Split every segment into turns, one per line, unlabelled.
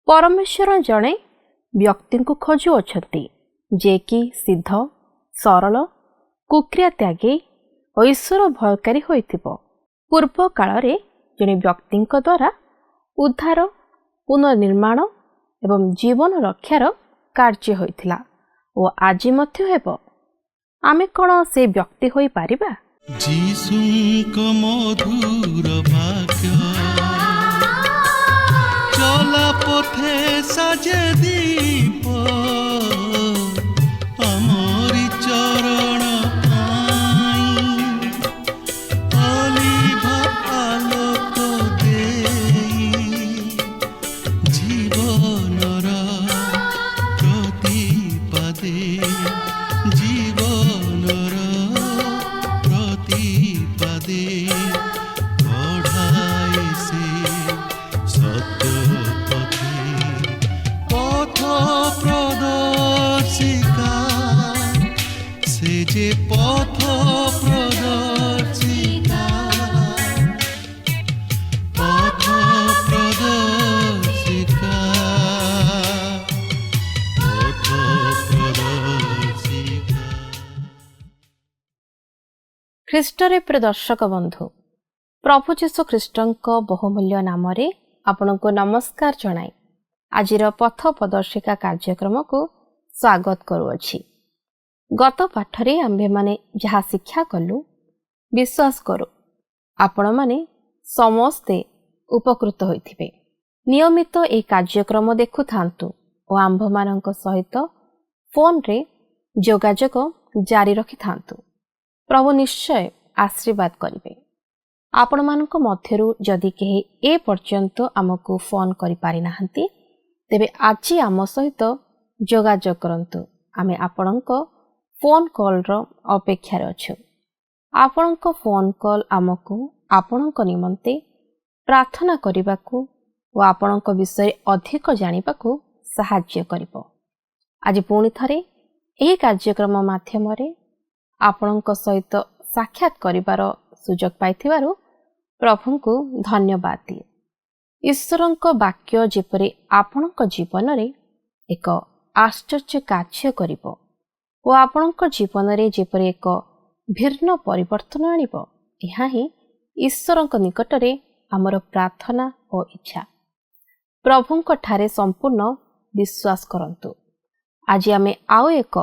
परमेश्वर जड़े व्यक्ति को खोजुअछंती जे कि सिद्ध सरल कुक्रिया त्यागी और ईश्वर भयकारी होइथिबो। पूर्व काल रे जड़े व्यक्ति द्वारा उद्धार पुनर्निर्माण एवं जीवन रक्षार कार्य होइथिला और आज मध्य हेबो। आमे कोन से व्यक्ति होई पारिबा?
जीसुंक मधुर वाक्य चला पथे साजे दीप आमरी चरण पाई अलिभा आलोक देई जीवनर प्रतिपादे जीवनर प्रतिपादे पढ़ाई से सत्य पथ प्रदर्शिका से जे पथ प्रदर्शिका पथ प्रदर्शिका पथ प्रदर्शिका।
ख्रीष्टरे प्रिय दर्शक बंधु, प्रभु जीशु ख्रीष्टଙ୍କ बहुमूल्य नाम रे आपनको नमस्कार जणाई आजिर पथ प्रदर्शिका कार्यक्रम को स्वागत करुअछि। गत पाठरे आम्भे माने जहा शिक्षा कलु विश्वास करू आपण माने समस्ते उपकृत होइथिबे। नियमित ए कार्यक्रम देखु थांतु और आंभ मानक सहित फोन रे जोगाजोग जारी रखि थांतु। प्रभु निश्चय आशीर्वाद करिवे। आपण मानक मध्यरु जदि केही ए पर्यंत आमको फोन करि पारि नाहंती तेबे आज आम सहित जोगाजोग करंतु। आमे आपणक फोन कॉल रो अपेक्षा रे अछु। आपणक फोन कॉल आमको आपणक निमंते प्रार्थना करिबाकू व आपणक विषय अधिक जानिबाकू सहाय्य करिवो। आज पुणी थरे एही कार्यक्रम माध्यम रे आपणक सहित साक्षात करिवार सुजोग पाइथिबारु प्रभुଙ୍କୁ धन्यवाद दिए। ईश्वरଙ୍କ वाक्य जेपरि आपणଙ୍କ जीवन रे एक आश्चर्य कार्य करिवो ओ आपणଙ୍କ जीवन रे जेपरि एक भिन्न परिवर्तन आनिवो, ଏହା ହିଁ ईश्वरଙ୍କ निकट रे हमर प्रार्थना और इच्छा। प्रभुଙ୍କ ठारे संपूर्ण विश्वास करंतु। आज आमे आउ एक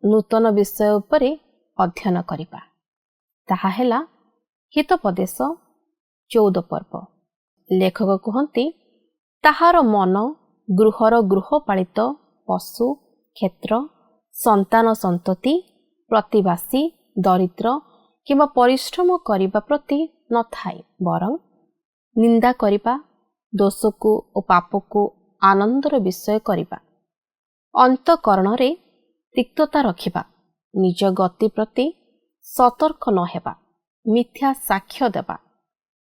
नूतन विषय उपरे अध्ययन करिबा। ताहा हेला हितोपदेश 14 पर्व। लेखक कहती ताहार मन गृहर गृहपालित पशु क्षेत्र संतान संतति प्रतिवासी दरिद्र किंवा परिश्रम करिबा प्रति न थाए, बरं निंदा करिबा दोषको और पापको आनंदर विषय करिबा, अंतकरण रे तिक्तता रखिबा, निज गति प्रति सतर्क न हेबा, मिथ्या साक्ष्य देबा,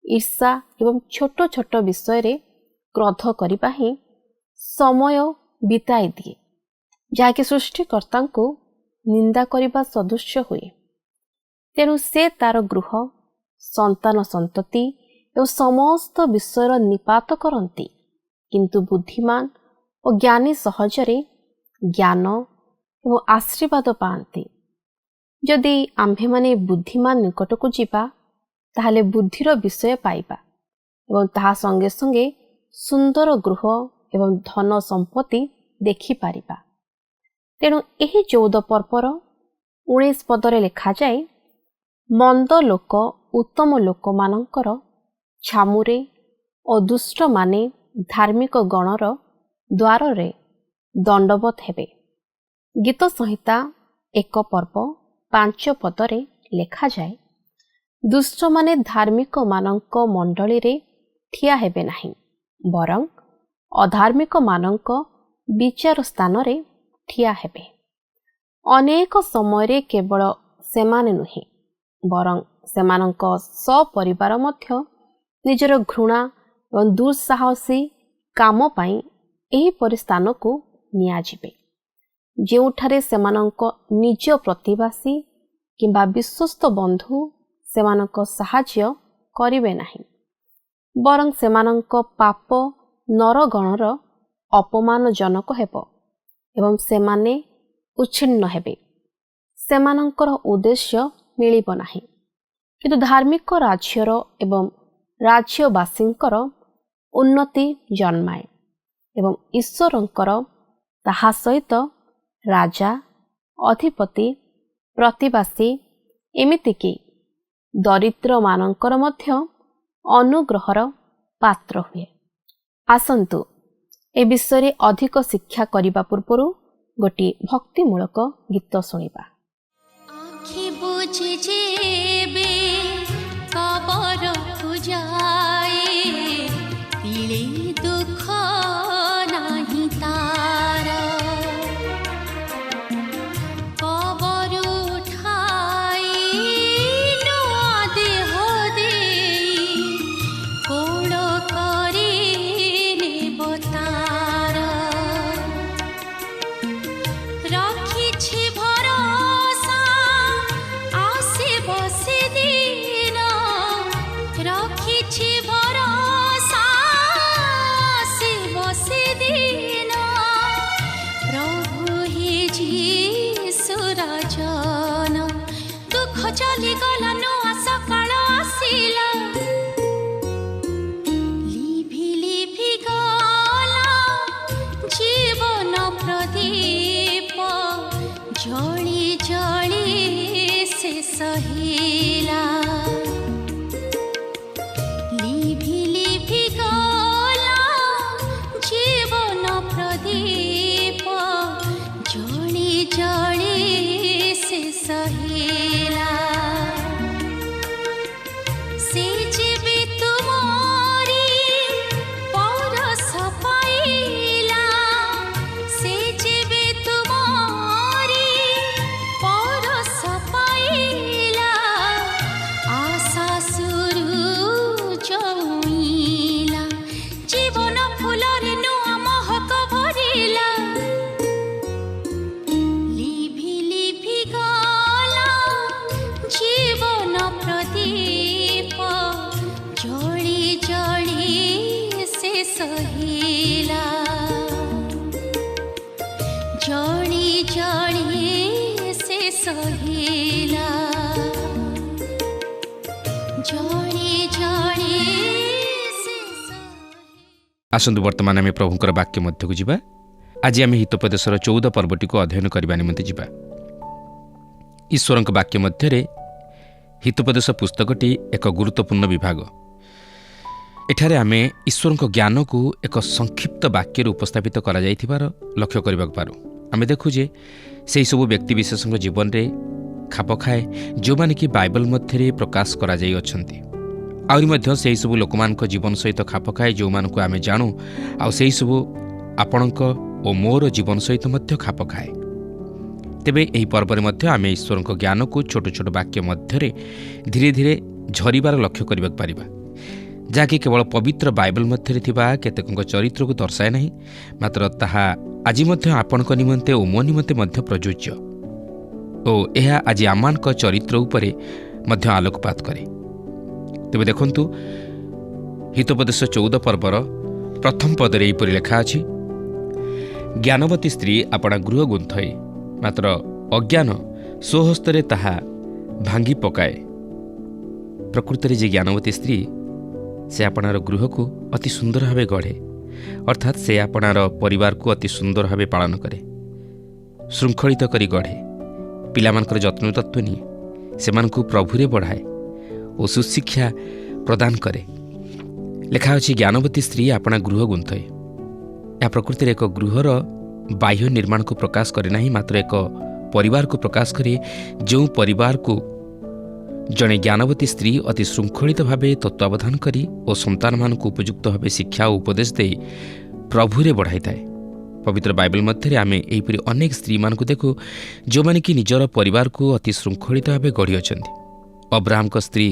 ईर्षा एवं छोट छोट विषय रे क्रोध करिबा ही समय बिताई दिए, जहाँकि सृष्टिकर्ता को निंदा करिबा सदृश्य हुए। तेणु से तार गृह संतान संतति एवं समस्त विषयर निपात करती, किंतु बुद्धिमान और ज्ञानी सहजरे ज्ञान एवं आशीर्वाद पाती। जदि आम्भे माने बुद्धिमान निकट को जीवा ताहले बुद्धिर विषय पाइबा एवं ताहा संगे संगे सुंदर गृह एवं धन संपत्ति देखि पारिबा। तेणु एही 14 पर्वर 19 पदरे लिखा जाए, मंद लोक उत्तम लोक मानकर छामुरे और दुष्ट माने धार्मिक गणर द्वार रे दंडवत हेबे। गीत संहिता 1 पर्व 5 पदरे लिखा जाए, दुष्ट माने धार्मिक मानक मंडली रे ठिया हेबे नहीं, बरं अधार्मिक मानक विचार स्थान रे ठिया हेबे। अनेक समय केवल सेमाने नुहे, बरं सेमानक सपरिवार मध्य निजर घृणा और दुस्साहसी काम पाई एही परिस्थान को नियाजिबे, जेउठारे सेमानक निज प्रतिवासी किंबा विश्वस्त बंधु सेमानक साहाय्य करिवे नाही, बरं सेमानक पाप नरगणर ଅପମାନଜନକ ହେବ ଏବଂ ସେମାନେ ଉଚ୍ଛିନ୍ନ ହେବେ। ସେମାନଙ୍କର ଉଦ୍ଦେଶ୍ୟ ମିଳିବ ନାହିଁ। କିନ୍ତୁ ଧାର୍ମିକ ରାଜ୍ୟର ଏବଂ ରାଜ୍ୟବାସୀଙ୍କର ଉନ୍ନତି ଜନ୍ମାଏ ଏବଂ ଈଶ୍ୱରଙ୍କର ତାହା ସହିତ ରାଜା, ଅଧିପତି, ପ୍ରତିବାସୀ, ଏମିତିକି ଦରିଦ୍ରମାନଙ୍କର ମଧ୍ୟ ଅନୁଗ୍ରହର ପାତ୍ର ହୁଏ। ଆସନ୍ତୁ ଏ ବିଷୟରେ ଅଧିକ ଶିକ୍ଷା କରିବା ପୂର୍ବରୁ ଗୋଟିଏ ଭକ୍ତିମୂଳକ ଗୀତ ଶୁଣିବା।
ଆଖି ବୁଝି ଯେବେ କବରକୁ ଯାଏ, ତିଳେ ଦୁଃଖ ନାହିଁ ତାର। କବର ଉଠାଇ ନୂଆ ଦେହ ଦେଇ କୋଳ କରି ନେବ ତାର। ରଖିଛି ଭରସା ଆସିବ ସେଦିନ, ରଖିଛି ଭରସା ଆସିବ ସେଦିନ। ପ୍ରଭୁ ହି ଯୀଶୁର ଜନ, ଦୁଃଖ ଚାଲିଗଲା ନୂଆ ସକାଳ ଆସିଲା। ଲିଭି ଲିଭି ଗଲା ଜୀବନ ପ୍ରଦୀପ, ଜଳି ଜଳି ଶେଷ ହେଲା। ଲିଭି ଲିଭି ଗଲା ଜୀବନ ପ୍ରଦୀପ, ଜଳି ଜଳି ଶେଷ ହେଲା। ସେ ଯେବେ ତୁମରି ପରଶ ପାଇଲା, ସେ ଯେବେ ତୁମରି ପରଶ ପାଇଲା, ଆଶା ସୂରୁଜ ଉଇଁଲା, ଜୀବନ ଫୁଲରେ ନୂଆ ମହକ ଭରିଲା। ଲିଭି ଲିଭି ଗଲା ଜୀବନ ପ୍ରଦୀପ, ଜଳି ଜଳି ଶେଷ ହେଲା। ଜଳି ଜଳି ଶେଷ ହେଲା। ଜଳି ଜଳି ଶେଷ।
ଆସନ୍ତୁ ବର୍ତ୍ତମାନ ଆମେ ପ୍ରଭୁଙ୍କର ବାକ୍ୟ ମଧ୍ୟକୁ ଯିବା। ଆଜି ଆମେ ହିତୋପଦେଶର 14 ପର୍ବଟିକୁ ଅଧ୍ୟୟନ କରିବା ନିମନ୍ତେ ଯିବା। ଈଶ୍ୱରଙ୍କ ବାକ୍ୟ ମଧ୍ୟରେ ହିତୋପଦେଶ ପୁସ୍ତକଟି ଏକ ଗୁରୁତ୍ୱପୂର୍ଣ୍ଣ ବିଭାଗ। ଏଠାରେ ଆମେ ଈଶ୍ୱରଙ୍କ ଜ୍ଞାନକୁ ଏକ ସଂକ୍ଷିପ୍ତ ବାକ୍ୟରେ ଉପସ୍ଥାପିତ କରାଯାଇଥିବାର ଲକ୍ଷ୍ୟ କରିବାକୁ ପାରୁ। ଆମେ ଦେଖୁ ଯେ ସେହିସବୁ ବ୍ୟକ୍ତିବିଶେଷଙ୍କ ଜୀବନରେ ଖାପ ଖାଏ ଯେଉଁମାନେ କି ବାଇବଲ ମଧ୍ୟରେ ପ୍ରକାଶ କରାଯାଇଅଛନ୍ତି। ଆହୁରି ମଧ୍ୟ ସେହିସବୁ ଲୋକମାନଙ୍କ ଜୀବନ ସହିତ ଖାପ ଖାଏ ଯେଉଁମାନଙ୍କୁ ଆମେ ଜାଣୁ, ଆଉ ସେହିସବୁ ଆପଣଙ୍କ ଓ ମୋର ଜୀବନ ସହିତ ମଧ୍ୟ ଖାପ ଖାଏ। ତେବେ ଏହି ପର୍ବରେ ମଧ୍ୟ ଆମେ ଈଶ୍ୱରଙ୍କ ଜ୍ଞାନକୁ ଛୋଟ ଛୋଟ ବାକ୍ୟ ମଧ୍ୟରେ ଧୀରେ ଧୀରେ ଝରିବାର ଲକ୍ଷ୍ୟ କରିବାକୁ ପାରିବା, ଯାହାକି କେବଳ ପବିତ୍ର ବାଇବଲ ମଧ୍ୟରେ ଥିବା କେତେକଙ୍କ ଚରିତ୍ରକୁ ଦର୍ଶାଏ ନାହିଁ, ମାତ୍ର ତାହା ଆଜି ମଧ୍ୟ ଆପଣଙ୍କ ନିମନ୍ତେ ଓ ମୋ ନିମନ୍ତେ ମଧ୍ୟ ପ୍ରଯୁଜ୍ୟ ଓ ଏହା ଆଜି ଆମମାନଙ୍କ ଚରିତ୍ର ଉପରେ ମଧ୍ୟ ଆଲୋକପାତ କରେ। ତେବେ ଦେଖନ୍ତୁ, ହିତୋପଦେଶ 14 ପର୍ବର ପ୍ରଥମ ପଦରେ ଏହିପରି ଲେଖା ଅଛି, ଜ୍ଞାନବତୀ ସ୍ତ୍ରୀ ଆପଣା ଗୃହ ଗୁନ୍ଥଏ, ମାତ୍ର ଅଜ୍ଞାନ ସ୍ୱହସ୍ତରେ ତାହା ଭାଙ୍ଗି ପକାଏ। ପ୍ରକୃତରେ ଯେ ଜ୍ଞାନବତୀ ସ୍ତ୍ରୀ, ସେ ଆପଣାର ଗୃହକୁ ଅତି ସୁନ୍ଦର ଭାବେ ଗଢ଼େ, ଅର୍ଥାତ୍ ସେ ଆପଣାର ପରିବାରକୁ ଅତି ସୁନ୍ଦର ଭାବେ ପାଳନ କରେ, ଶୃଙ୍ଖଳିତ କରି ଗଢ଼େ, ପିଲାମାନଙ୍କର ଯତ୍ନ ତତ୍ତ୍ୱ ନିଏ, ସେମାନଙ୍କୁ ପ୍ରଭୁରେ ବଢ଼ାଏ ଓ ସୁଶିକ୍ଷା ପ୍ରଦାନ କରେ। ଲେଖା ଅଛି, ଜ୍ଞାନବତୀ ସ୍ତ୍ରୀ ଆପଣା ଗୃହ ଗୁନ୍ଥଏ। ଏହା ପ୍ରକୃତିରେ ଏକ ଗୃହର ବାହ୍ୟ ନିର୍ମାଣକୁ ପ୍ରକାଶ କରେ ନାହିଁ, ମାତ୍ର ଏକ ପରିବାରକୁ ପ୍ରକାଶ କରେ, ଯେଉଁ ପରିବାରକୁ ଜଣେ ଜ୍ଞାନବତୀ ସ୍ତ୍ରୀ ଅତି ଶୃଙ୍ଖଳିତ ଭାବେ ତତ୍ତ୍ୱାବଧାନ କରି ଓ ସନ୍ତାନମାନଙ୍କୁ ଉପଯୁକ୍ତ ଭାବେ ଶିକ୍ଷା ଓ ଉପଦେଶ ଦେଇ ପ୍ରଭୁରେ ବଢ଼ାଇଥାଏ। ପବିତ୍ର ବାଇବଲ ମଧ୍ୟରେ ଆମେ ଏହିପରି ଅନେକ ସ୍ତ୍ରୀମାନଙ୍କୁ ଦେଖୁ ଯେଉଁମାନେ କି ନିଜର ପରିବାରକୁ ଅତି ଶୃଙ୍ଖଳିତ ଭାବେ ଗଢ଼ିଅଛନ୍ତି। ଅବ୍ରାହମଙ୍କ ସ୍ତ୍ରୀ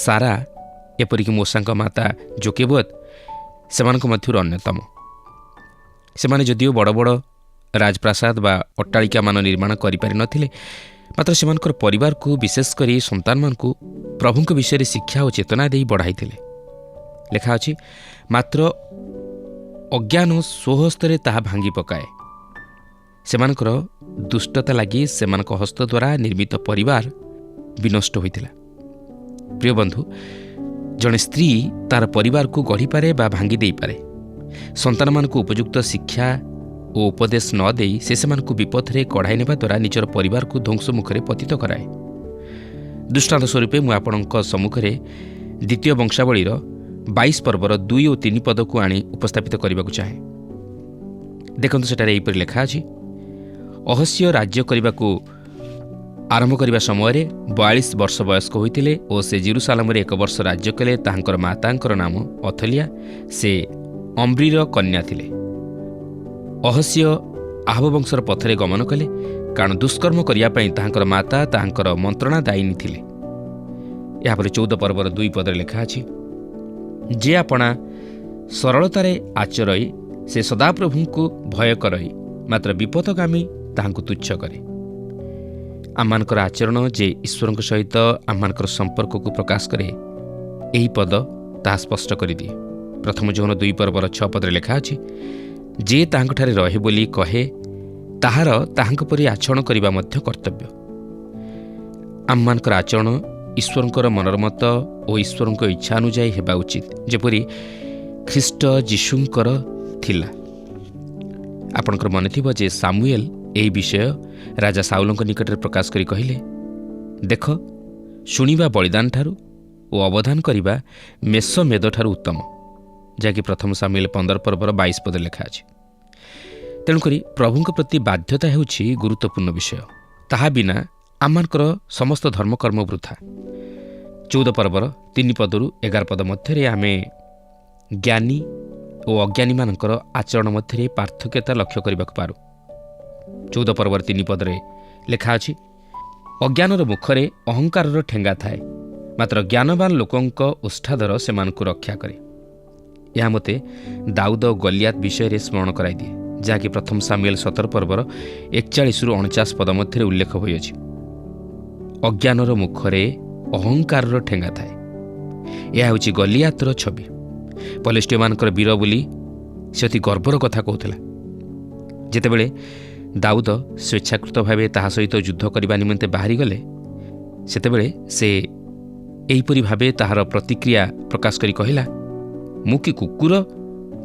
ସାରା, ଏପରିକି ମୋସାଙ୍କ ମାତା ଯୋକେବତ୍ ସେମାନଙ୍କ ମଧ୍ୟରୁ ଅନ୍ୟତମ। ସେମାନେ ଯଦିଓ ବଡ଼ ବଡ଼ ରାଜପ୍ରାସାଦ ବା ଅଟ୍ଟାଳିକାମାନ ନିର୍ମାଣ କରିପାରିନଥିଲେ, ମାତ୍ର ସେମାନଙ୍କର ପରିବାରକୁ, ବିଶେଷ କରି ସନ୍ତାନମାନଙ୍କୁ ପ୍ରଭୁଙ୍କ ବିଷୟରେ ଶିକ୍ଷା ଓ ଚେତନା ଦେଇ ବଢ଼ାଇଥିଲେ। ଲେଖା ଅଛି, ମାତ୍ର ଅଜ୍ଞାନ ସ୍ୱହସ୍ତରେ ତାହା ଭାଙ୍ଗି ପକାଏ। ସେମାନଙ୍କର ଦୁଷ୍ଟତା ଲାଗି ସେମାନଙ୍କ ହସ୍ତ ଦ୍ୱାରା ନିର୍ମିତ ପରିବାର ବିନଷ୍ଟ ହୋଇଥିଲା। ପ୍ରିୟ ବନ୍ଧୁ, ଜଣେ ସ୍ତ୍ରୀ ତାର ପରିବାରକୁ ଗଢ଼ିପାରେ ବା ଭାଙ୍ଗି ଦେଇପାରେ। ସନ୍ତାନମାନଙ୍କୁ ଉପଯୁକ୍ତ ଶିକ୍ଷା ଓ ଉପଦେଶ ନ ଦେଇ ସେ ସେମାନଙ୍କୁ ବିପଥରେ କଢ଼ାଇ ନେବା ଦ୍ୱାରା ନିଜର ପରିବାରକୁ ଧ୍ୱଂସ ମୁଖରେ ପତିତ କରାଏ। ଦୃଷ୍ଟାନ୍ତ ସ୍ୱରୂପେ ମୁଁ ଆପଣଙ୍କ ସମ୍ମୁଖରେ ଦ୍ୱିତୀୟ ବଂଶାବଳୀର 22 ପର୍ବର 2 ଓ 3 ପଦକୁ ଆଣି ଉପସ୍ଥାପିତ କରିବାକୁ ଚାହେଁ। ଦେଖନ୍ତୁ, ସେଠାରେ ଏହିପରି ଲେଖା ଅଛି, ଅହସ୍ୟ ରାଜ୍ୟ କରିବାକୁ ଆରମ୍ଭ କରିବା ସମୟରେ 42 ବର୍ଷ ବୟସ୍କ ହୋଇଥିଲେ ଓ ସେ ଜେରୁସାଲେମରେ 1 ବର୍ଷ ରାଜ୍ୟ କଲେ। ତାହାଙ୍କର ମାତାଙ୍କର ନାମ ଅଥଲିଆ, ସେ ଅମ୍ରିର କନ୍ୟା ଥିଲେ। ଅହସ୍ୟ ଆହାବ ବଂଶର ପଥରେ ଗମନ କଲେ, କାରଣ ଦୁଷ୍କର୍ମ କରିବା ପାଇଁ ତାହାଙ୍କର ମାତା ତାହାଙ୍କର ମନ୍ତ୍ରଣା ଦାୟିନୀ ଥିଲେ। ଏହାପରେ 14 ପର୍ବର 2 ପଦରେ ଲେଖା ଅଛି, ଯେ ଆପଣା ସରଳତାରେ ଆଚରଇ ସେ ସଦାପ୍ରଭୁଙ୍କୁ ଭୟ କରଇ, ମାତ୍ର ବିପଦଗାମୀ ତାହାଙ୍କୁ ତୁଚ୍ଛ କରେ। ଆମମାନଙ୍କର ଆଚରଣ ଯେ ଈଶ୍ୱରଙ୍କ ସହିତ ଆମମାନଙ୍କର ସମ୍ପର୍କକୁ ପ୍ରକାଶ କରେ, ଏହି ପଦ ତାହା ସ୍ପଷ୍ଟ କରିଦିଏ। ପ୍ରଥମ ଯୋହନ 2 ପର୍ବର 6 ପଦରେ ଲେଖା ଅଛି, ଯେ ତାହାଙ୍କଠାରେ ରହେ ବୋଲି କହେ, ତାହାର ତାହାଙ୍କ ପରି ଆଚରଣ କରିବା ମଧ୍ୟ କର୍ତ୍ତବ୍ୟ। ଆମମାନଙ୍କର ଆଚରଣ ଈଶ୍ୱରଙ୍କର ମନର ମତ ଓ ଈଶ୍ୱରଙ୍କ ଇଚ୍ଛା ଅନୁଯାୟୀ ହେବା ଉଚିତ, ଯେପରି ଖ୍ରୀଷ୍ଟ ଯୀଶୁଙ୍କର ଥିଲା। ଆପଣଙ୍କର ମନେ ଥିବ ଯେ ସାମୁଏଲ ଏହି ବିଷୟ ରାଜା ସାଉଲଙ୍କ ନିକଟରେ ପ୍ରକାଶ କରି କହିଲେ, ଦେଖ, ଶୁଣିବା ବଳିଦାନଠାରୁ ଓ ଅବଦାନ କରିବା ମେଷମେଦଠାରୁ ଉତ୍ତମ, ଯାହାକି ପ୍ରଥମ ସାମୁଏଲ 15 ପର୍ବର 22 ପଦରେ ଲେଖା ଅଛି। ତେଣୁକରି ପ୍ରଭୁଙ୍କ ପ୍ରତି ବାଧ୍ୟତା ହେଉଛି ଗୁରୁତ୍ୱପୂର୍ଣ୍ଣ ବିଷୟ। ତାହା ବିନା ଆମମାନଙ୍କର ସମସ୍ତ ଧର୍ମକର୍ମ ବୃଥା। 14 ପର୍ବର 3 ପଦରୁ 11 ପଦ ମଧ୍ୟରେ ଆମେ ଜ୍ଞାନୀ ଓ ଅଜ୍ଞାନୀମାନଙ୍କର ଆଚରଣ ମଧ୍ୟରେ ପାର୍ଥକ୍ୟତା ଲକ୍ଷ୍ୟ କରିବାକୁ ପାରୁ। 14 ପର୍ବର 3 ପଦରେ ଲେଖା ଅଛି, ଅଜ୍ଞାନର ମୁଖରେ ଅହଙ୍କାରର ଠେଙ୍ଗା ଥାଏ, ମାତ୍ର ଜ୍ଞାନବାନ ଲୋକଙ୍କ ଓଷ୍ଠାଦର ସେମାନଙ୍କୁ ରକ୍ଷା କରେ। ଏହା ମୋତେ ଦାଉଦ ଓ ଗଲିଆତ ବିଷୟରେ ସ୍ମରଣ କରାଇଦିଏ, ଯାହାକି ପ୍ରଥମ ସାମୁଏଲ 17 ପର୍ବର 41ରୁ 49 ପଦ ମଧ୍ୟରେ ଉଲ୍ଲେଖ ହୋଇଅଛି। ଅଜ୍ଞାନର ମୁଖରେ ଅହଙ୍କାରର ଠେଙ୍ଗା ଥାଏ। ଏହା ହେଉଛି ଗଲିଆତର ଛବି। ପଲିଷ୍ଟିୟମାନଙ୍କର ବୀର ବୋଲି ସେ ଅତି ଗର୍ବର କଥା କହୁଥିଲା। ଯେତେବେଳେ ଦାଉଦ ସ୍ୱେଚ୍ଛାକୃତ ଭାବେ ତାହା ସହିତ ଯୁଦ୍ଧ କରିବା ନିମନ୍ତେ ବାହାରିଗଲେ, ସେତେବେଳେ ସେ ଏହିପରି ଭାବେ ତାହାର ପ୍ରତିକ୍ରିୟା ପ୍ରକାଶ କରି କହିଲା, ମୁଁ କି କୁକୁର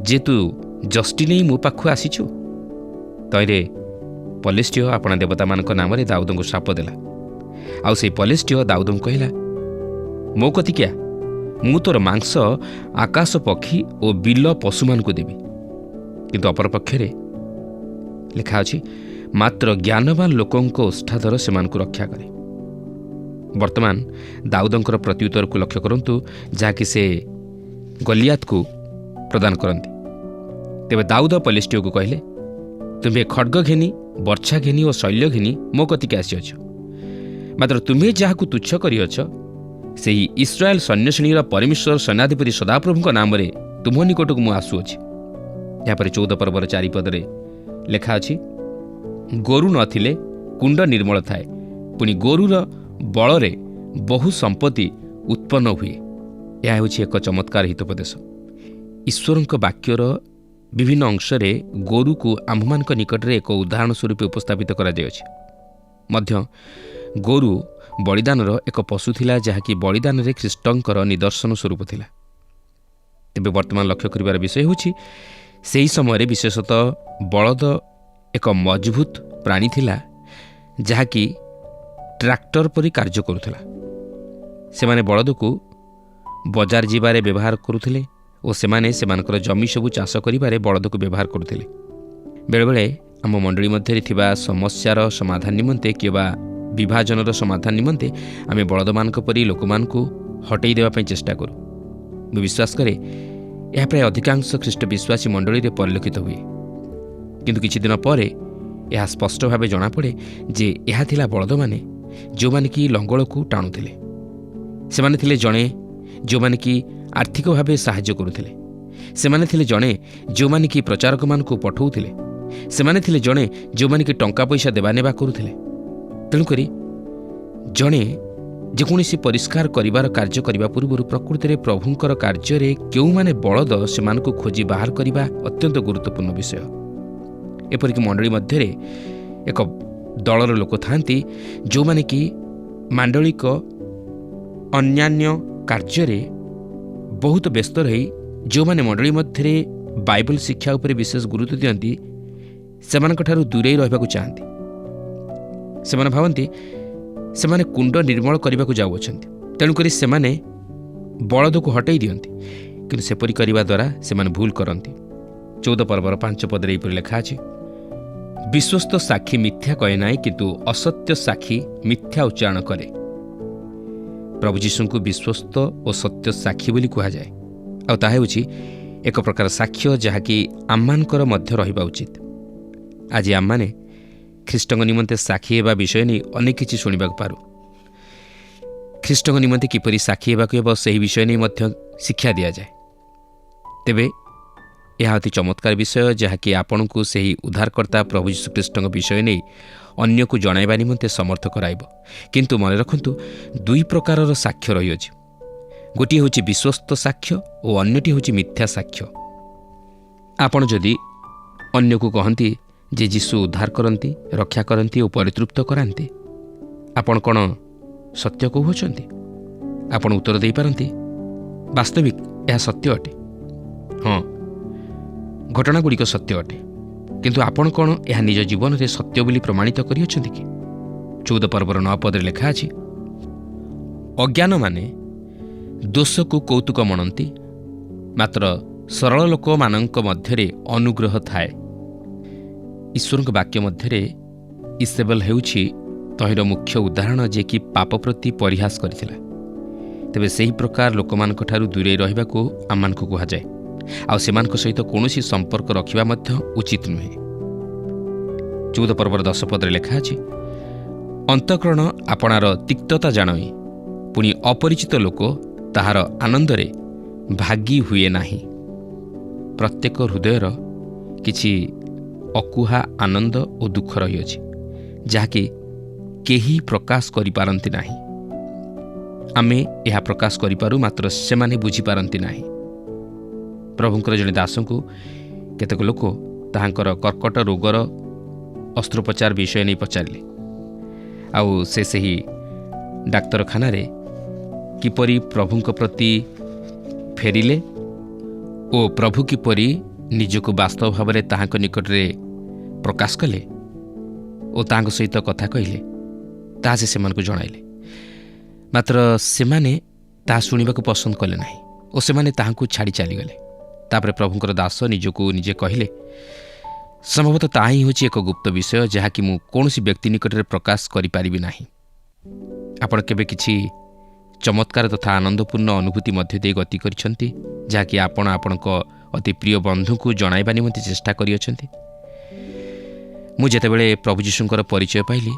ଯେ ତୁ ଜଷ୍ଟି ନେଇ ମୋ ପାଖକୁ ଆସିଛୁ? ତଇରେ ପଲିଷ୍ଟିୟ ଆପଣା ଦେବତାମାନଙ୍କ ନାମରେ ଦାଉଦଙ୍କୁ ଶ୍ରାପ ଦେଲା। ଆଉ ସେହି ପଲିଷ୍ଟିୟ ଦାଉଦଙ୍କୁ କହିଲା, ମୋ କତିକିଆ, ମୁଁ ତୋର ମାଂସ ଆକାଶ ପକ୍ଷୀ ଓ ବିଲ ପଶୁମାନଙ୍କୁ ଦେବି। କିନ୍ତୁ ଅପରପକ୍ଷରେ ଲେଖା ଅଛି, ମାତ୍ର ଜ୍ଞାନବାନ ଲୋକଙ୍କ ଓଷ୍ଠାଦର ସେମାନଙ୍କୁ ରକ୍ଷା କରେ। ବର୍ତ୍ତମାନ ଦାଉଦଙ୍କର ପ୍ରତ୍ୟୁତ୍ତରକୁ ଲକ୍ଷ୍ୟ କରନ୍ତୁ, ଯାହାକି ସେ ଗଲିଆତକୁ ପ୍ରଦାନ କରନ୍ତି। ତେବେ ଦାଉଦ ପଲିଷ୍ଟିୟକୁ କହିଲେ, ତୁମ୍ଭେ ଖଡ଼୍ଗ ଘେନି, ବର୍ଚ୍ଛା ଘେନି ଓ ଶୈଲ୍ୟ ଘେନି ମୋ କତିକି ଆସିଅଛ, ମାତ୍ର ତୁମ୍ଭେ ଯାହାକୁ ତୁଚ୍ଛ କରିଅଛ, ସେହି ଇସ୍ରାଏଲ ସୈନ୍ୟଶ୍ରେଣୀର ପରମେଶ୍ୱର ସେନାଧିପତି ସଦାପ୍ରଭୁଙ୍କ ନାମରେ ତୁମ୍ଭ ନିକଟକୁ ମୁଁ ଆସୁଅଛି। ଏହାପରେ 14 ପର୍ବର 4 ପଦରେ ଲେଖା ଅଛି, ଗୋରୁ ନଥିଲେ କୁଣ୍ଡ ନିର୍ମଳ ଥାଏ, ପୁଣି ଗୋରୁର ବଳରେ ବହୁ ସମ୍ପତ୍ତି ଉତ୍ପନ୍ନ ହୁଏ। ଏହା ହେଉଛି ଏକ ଚମତ୍କାର ହିତୋପଦେଶ। ଈଶ୍ୱରଙ୍କ ବାକ୍ୟର ବିଭିନ୍ନ ଅଂଶରେ ଗୋରୁକୁ ଆମ୍ଭମାନଙ୍କ ନିକଟରେ ଏକ ଉଦାହରଣ ସ୍ୱରୂପ ଉପସ୍ଥାପିତ କରାଯାଇଅଛି। ମଧ୍ୟ ଗୋରୁ ବଳିଦାନର ଏକ ପଶୁ ଥିଲା, ଯାହାକି ବଳିଦାନରେ ଖ୍ରୀଷ୍ଟଙ୍କର ନିଦର୍ଶନ ସ୍ୱରୂପ ଥିଲା। ତେବେ ବର୍ତ୍ତମାନ ଲକ୍ଷ୍ୟ କରିବାର ବିଷୟ ହେଉଛି, ସେହି ସମୟରେ ବିଶେଷତଃ ବଳଦ ଏକ ମଜବୁତ ପ୍ରାଣୀ ଥିଲା, ଯାହାକି ଟ୍ରାକ୍ଟର ପରି କାର୍ଯ୍ୟ କରୁଥିଲା। ସେମାନେ ବଳଦକୁ ବଜାର ଯିବାରେ ବ୍ୟବହାର କରୁଥିଲେ ଓ ସେମାନେ ସେମାନଙ୍କର ଜମି ସବୁ ଚାଷ କରିବାରେ ବଳଦକୁ ବ୍ୟବହାର କରୁଥିଲେ। ବେଳେବେଳେ ଆମ ମଣ୍ଡଳୀ ମଧ୍ୟରେ ଥିବା ସମସ୍ୟାର ସମାଧାନ ନିମନ୍ତେ କିମ୍ବା ବିଭାଜନର ସମାଧାନ ନିମନ୍ତେ ଆମେ ବଳଦମାନଙ୍କ ପରି ଲୋକମାନଙ୍କୁ ହଟେଇ ଦେବା ପାଇଁ ଚେଷ୍ଟା କରୁ। ମୁଁ ବିଶ୍ୱାସ କରେ ଏହା ପ୍ରାୟ ଅଧିକାଂଶ ଖ୍ରୀଷ୍ଟ ବିଶ୍ୱାସୀ ମଣ୍ଡଳୀରେ ପରିଲକ୍ଷିତ ହୁଏ। କିନ୍ତୁ କିଛି ଦିନ ପରେ ଏହା ସ୍ପଷ୍ଟ ଭାବେ ଜଣାପଡ଼େ ଯେ ଏହା ଥିଲା ବଳଦମାନେ, ଯେଉଁମାନେ କି ଲଙ୍ଗଳକୁ ଟାଣୁଥିଲେ। ସେମାନେ ଥିଲେ ଜଣେ ଯେଉଁମାନେ କି ଆର୍ଥିକ ଭାବେ ସାହାଯ୍ୟ କରୁଥିଲେ। ସେମାନେ ଥିଲେ ଜଣେ ଯେଉଁମାନେ କି ପ୍ରଚାରକମାନଙ୍କୁ ପଠାଉଥିଲେ। ସେମାନେ ଥିଲେ ଜଣେ ଯେଉଁମାନେ କି ଟଙ୍କା ପଇସା ଦେବା ନେବା କରୁଥିଲେ। ତେଣୁକରି ଜଣେ ଯେକୌଣସି ପରିଷ୍କାର କରିବାର କାର୍ଯ୍ୟ କରିବା ପୂର୍ବରୁ ପ୍ରକୃତିରେ ପ୍ରଭୁଙ୍କର କାର୍ଯ୍ୟରେ କେଉଁମାନେ ବଳଦ ସେମାନଙ୍କୁ ଖୋଜି ବାହାର କରିବା ଅତ୍ୟନ୍ତ ଗୁରୁତ୍ୱପୂର୍ଣ୍ଣ ବିଷୟ। ଏପରିକି ମଣ୍ଡଳୀ ମଧ୍ୟରେ ଏକ ଦଳର ଲୋକ ଥାନ୍ତି ଯେଉଁମାନେ କି ମାଣ୍ଡଳିକ ଅନ୍ୟାନ୍ୟ କାର୍ଯ୍ୟରେ ବହୁତ ବ୍ୟସ୍ତ ରହି ଯେଉଁମାନେ ମଣ୍ଡଳୀ ମଧ୍ୟରେ ବାଇବଲ ଶିକ୍ଷା ଉପରେ ବିଶେଷ ଗୁରୁତ୍ୱ ଦିଅନ୍ତି ସେମାନଙ୍କଠାରୁ ଦୂରେଇ ରହିବାକୁ ଚାହାନ୍ତି। ସେମାନେ ଭାବନ୍ତି ସେମାନେ କୁଣ୍ଡ ନିର୍ମଳ କରିବାକୁ ଯାଉଅଛନ୍ତି, ତେଣୁକରି ସେମାନେ ବଳଦକୁ ହଟାଇ ଦିଅନ୍ତି, କିନ୍ତୁ ସେପରି କରିବା ଦ୍ୱାରା ସେମାନେ ଭୁଲ କରନ୍ତି। 14 ପର୍ବର 5 ପଦରେ ଏହିପରି ଲେଖା ଅଛି, ବିଶ୍ୱସ୍ତ ସାକ୍ଷୀ ମିଥ୍ୟା କହେ ନାହିଁ, କିନ୍ତୁ ଅସତ୍ୟ ସାକ୍ଷୀ ମିଥ୍ୟା ଉଚ୍ଚାରଣ କରେ। ପ୍ରଭୁ ଯୀଶୁଙ୍କୁ ବିଶ୍ୱସ୍ତ ଓ ସତ୍ୟ ସାକ୍ଷୀ ବୋଲି କୁହାଯାଏ, ଆଉ ତାହା ହେଉଛି ଏକ ପ୍ରକାର ସାକ୍ଷ୍ୟ ଯାହାକି ଆମମାନଙ୍କର ମଧ୍ୟ ରହିବା ଉଚିତ। ଆଜି ଆମମାନେ ଖ୍ରୀଷ୍ଟଙ୍କ ନିମନ୍ତେ ସାକ୍ଷୀ ହେବା ବିଷୟ ନେଇ ଅନେକ କିଛି ଶୁଣିବାକୁ ପାରୁ। ଖ୍ରୀଷ୍ଟଙ୍କ ନିମନ୍ତେ କିପରି ସାକ୍ଷୀ ହେବାକୁ ହେବ ସେହି ବିଷୟ ନେଇ ମଧ୍ୟ ଶିକ୍ଷା ଦିଆଯାଏ। ତେବେ ଏହା ଅତି ଚମତ୍କାର ବିଷୟ ଯାହାକି ଆପଣଙ୍କୁ ସେହି ଉଦ୍ଧାରକର୍ତ୍ତା ପ୍ରଭୁ ଯୀଶୁଖ୍ରୀଷ୍ଟଙ୍କ ବିଷୟ ନେଇ ଅନ୍ୟକୁ ଜଣାଇବା ନିମନ୍ତେ ସମର୍ଥ କରାଇବ। କିନ୍ତୁ ମନେ ରଖନ୍ତୁ, ଦୁଇ ପ୍ରକାରର ସାକ୍ଷ୍ୟ ରହିଅଛି। ଗୋଟିଏ ହେଉଛି ବିଶ୍ୱସ୍ତ ସାକ୍ଷ୍ୟ ଓ ଅନ୍ୟଟି ହେଉଛି ମିଥ୍ୟା ସାକ୍ଷ୍ୟ। ଆପଣ ଯଦି ଅନ୍ୟକୁ କହନ୍ତି ଯେ ଯୀଶୁ ଉଦ୍ଧାର କରନ୍ତି, ରକ୍ଷା କରନ୍ତି ଓ ପରିତୃପ୍ତ କରାନ୍ତି, ଆପଣ କ'ଣ ସତ୍ୟ କହୁଅଛନ୍ତି? ଆପଣ ଉତ୍ତର ଦେଇପାରନ୍ତି, ବାସ୍ତବିକ ଏହା ସତ୍ୟ ଅଟେ। ହଁ, ଘଟଣାଗୁଡ଼ିକ ସତ୍ୟ ଅଟେ, କିନ୍ତୁ ଆପଣ କ'ଣ ଏହା ନିଜ ଜୀବନରେ ସତ୍ୟ ବୋଲି ପ୍ରମାଣିତ କରିଅଛନ୍ତି କି? 14 ପର୍ବର 9 ପଦରେ ଲେଖା ଅଛି, ଅଜ୍ଞାନମାନେ ଦୋଷକୁ କୌତୁକ ମଣନ୍ତି, ମାତ୍ର ସରଳ ଲୋକମାନଙ୍କ ମଧ୍ୟରେ ଅନୁଗ୍ରହ ଥାଏ। ଈଶ୍ୱରଙ୍କ ବାକ୍ୟ ମଧ୍ୟରେ ଇସେବେଲ୍ ହେଉଛି ତହିଁର ମୁଖ୍ୟ ଉଦାହରଣ, ଯିଏକି ପାପ ପ୍ରତି ପରିହାସ କରିଥିଲା। ତେବେ ସେହି ପ୍ରକାର ଲୋକମାନଙ୍କଠାରୁ ଦୂରେଇ ରହିବାକୁ ଆମମାନଙ୍କୁ କୁହାଯାଏ, ଆଉ ସେମାନଙ୍କ ସହିତ କୌଣସି ସମ୍ପର୍କ ରଖିବା ମଧ୍ୟ ଉଚିତ ନୁହେଁ। 14 ପର୍ବର 10 ପଦରେ ଲେଖା ଅଛି, ଅନ୍ତଃକରଣ ଆପଣାର ତିକ୍ତତା ଜାଣଇ, ପୁଣି ଅପରିଚିତ ଲୋକ ତାହାର ଆନନ୍ଦରେ ଭାଗି ହୁଏ ନାହିଁ। ପ୍ରତ୍ୟେକ ହୃଦୟର କିଛି ଅକୁହା ଆନନ୍ଦ ଓ ଦୁଃଖ ରହିଅଛି, ଯାହାକି କେହି ପ୍ରକାଶ କରିପାରନ୍ତି ନାହିଁ। ଆମେ ଏହା ପ୍ରକାଶ କରିପାରୁ, ମାତ୍ର ସେମାନେ ବୁଝିପାରନ୍ତି ନାହିଁ। ପ୍ରଭୁଙ୍କର ଜଣେ ଦାସଙ୍କୁ କେତେକ ଲୋକ ତାହାଙ୍କର କର୍କଟ ରୋଗର ଅସ୍ତ୍ରୋପଚାର ବିଷୟ ନେଇ ପଚାରିଲେ, ଆଉ ସେ ସେହି ଡାକ୍ତରଖାନାରେ କିପରି ପ୍ରଭୁଙ୍କ ପ୍ରତି ଫେରିଲେ ଓ ପ୍ରଭୁ କିପରି ନିଜକୁ ବାସ୍ତବ ଭାବରେ ତାହାଙ୍କ ନିକଟରେ ପ୍ରକାଶ କଲେ ଓ ତାହାଙ୍କ ସହିତ କଥା କହିଲେ, ତାହା ସେ ସେମାନଙ୍କୁ ଜଣାଇଲେ। ମାତ୍ର ସେମାନେ ତାହା ଶୁଣିବାକୁ ପସନ୍ଦ କଲେ ନାହିଁ ଓ ସେମାନେ ତାହାଙ୍କୁ ଛାଡ଼ି ଚାଲିଗଲେ। ତାପରେ ପ୍ରଭୁଙ୍କର ଦାସ ନିଜକୁ ନିଜେ କହିଲେ, ସମ୍ଭବତଃ ତାହା ହିଁ ହେଉଛି ଏକ ଗୁପ୍ତ ବିଷୟ ଯାହାକି ମୁଁ କୌଣସି ବ୍ୟକ୍ତି ନିକଟରେ ପ୍ରକାଶ କରିପାରିବି ନାହିଁ। ଆପଣ କେବେ କିଛି ଚମତ୍କାର ତଥା ଆନନ୍ଦପୂର୍ଣ୍ଣ ଅନୁଭୂତି ମଧ୍ୟ ଦେଇ ଗତି କରିଛନ୍ତି, ଯାହାକି ଆପଣ ଆପଣଙ୍କ ଅତି ପ୍ରିୟ ବନ୍ଧୁଙ୍କୁ ଜଣାଇବା ନିମନ୍ତେ ଚେଷ୍ଟା କରିଅଛନ୍ତି? ମୁଁ ଯେତେବେଳେ ପ୍ରଭୁ ଯୀଶୁଙ୍କର ପରିଚୟ ପାଇଲି